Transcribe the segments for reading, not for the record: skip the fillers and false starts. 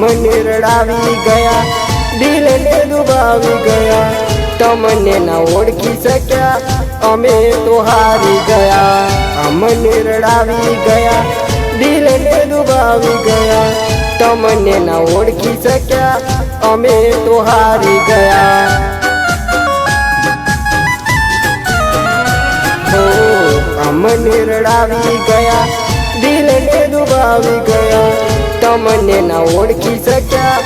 અમને રડાવી ગયા, દિલને દુભાવી ગયા, તમને ના ઓળખી શક્યા, અમે તો હારી ગયા. અમને રડાવી ગયા, દિલને દુભાવી ગયા, તમને ના ઓળખી શક્યા, અમે તો હારી ગયા. અમને રડાવી ગયા, દિલને દુભાવી ગયા, તમને ના ઓળખી શક્યા,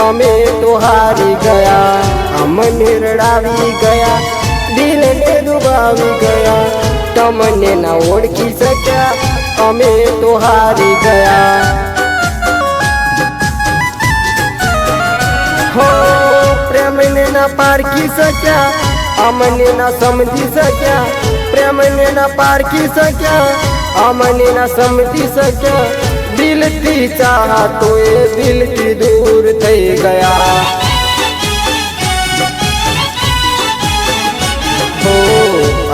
અમે તો હારી ગયા. અમને રડાવી ગયા, દિલને દુભાવી ગયા, તમને ના ઓળખી શક્યા, અમે તો હારી ગયા. હો પ્રેમને ના પારખી શક્યા, અમને ના સમજી શક્યા, પ્રેમને ના પારખી શક્યા, અમને ના સમજી શક્યા, દિલથી ચાહતો એ દિલથી દૂર થઈ ગયા. હો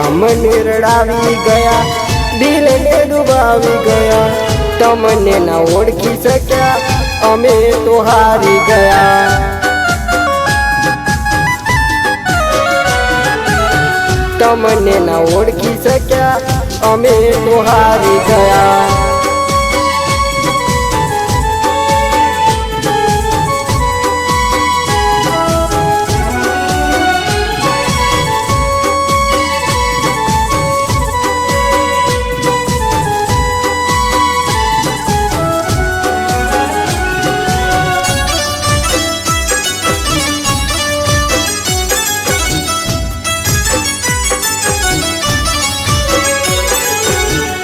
અમને રડાવી ગયા, દિલને દુભાવી ગયા, તમને ના ઓળખી શક્યા, અમે તો હારી ગયા. તમને ના ઓળખી શક્યા, અમે તો હારી ગયા.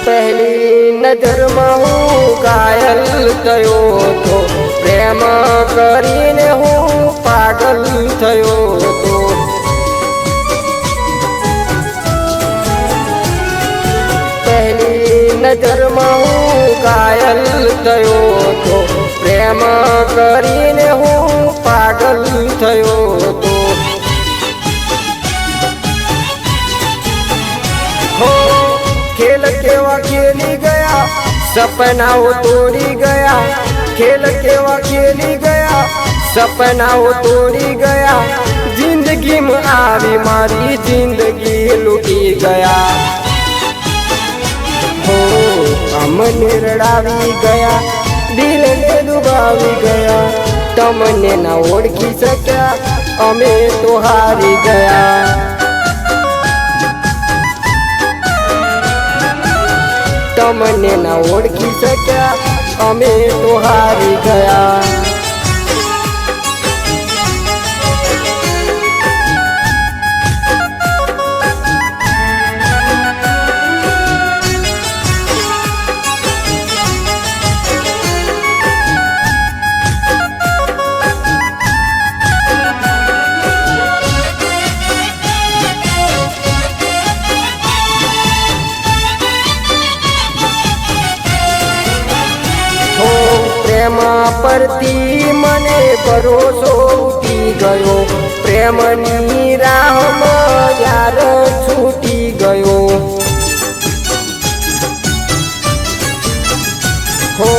પહેલી નજરમાં હું ઘાયલ થયો હતો, પ્રેમ કરીને હું પાગલ થયો હતો. પહેલી નજરમાં હું ઘાયલ થયો હતો, પ્રેમ કરીને હું પાગલ થયો હતો. ખેલ કેવા ખેલી ગયા, સપનાઓ તોડી ગયા, ખેલ કેવા ખેલી ગયા, સપનાઓ તોડી ગયા, જિંદગીમાં આવી મારી જિંદગી લૂટી ગયા. હો અમને રડાવી ગયા, દિલને દુભાવી ગયા, તમને ના ઓળખી શક્યા, અમે તો હારી ગયા. તમને ના ઓળખી શક્યા, અમે તો હારી ગયા. પ્રેમ પરથી મને ભરોસો ઉઠી ગયો, પ્રેમની રાહમાં યાર છૂટી ગયો. હો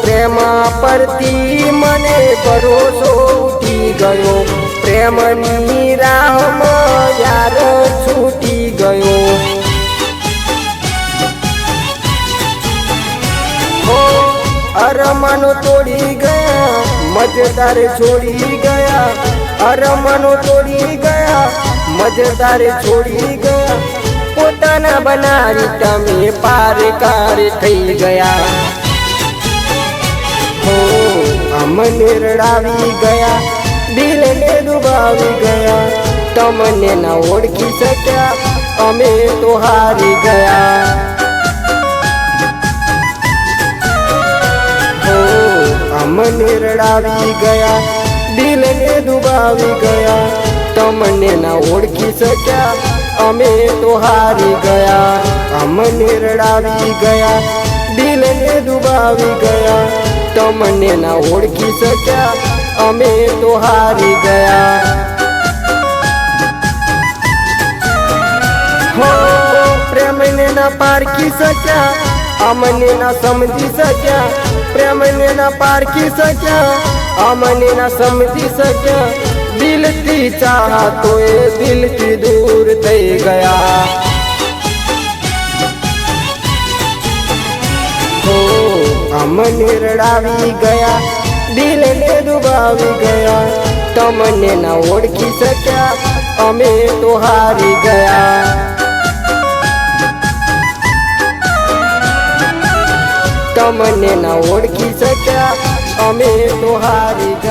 પ્રેમ પરથી મને ભરોસો ઉઠી ગયો, પ્રેમની રાહમાં યાર છૂટી ગયો. અરમાનો તોડી ગયા, મજેદાર છોડી ગયા, અરમાનો તોડી ગયા, મજેદાર છોડી ગયા, પોતાના બનાવી તમે પારકાર થઈ ગયા. હો અમને રડાવી ગયા, દિલને દુભાવી ગયા, તમને ના ઓળખી શક્યા, અમે તો હારી ગયા. અમને રડાવી ગયા, દિલને દુભાવી ગયા, તમને ના ઓળખી શક્યા, અમે તો હારી ગયા. અમને રડાવી ગયા, દિલને દુભાવી ગયા, તમને ના ઓળખી શક્યા, અમે તો હારી ગયા. હો પ્રેમને ના પારખી શક્યા, અમને ના સમજી શક્યા, પ્રેમને ના પારખી શક્યા, અમને ના સમજી શક્યા દિલથી ચાહતો એ દિલથી દૂર થઈ ગયા હો અમને રડાવી ગયા દિલને ડૂબાવી ગયા તમને ના ઓળખી શક્યા અમે તો હારી ગયા તમને ના ઓળખી શક્યા અમે તો હારી ગયા।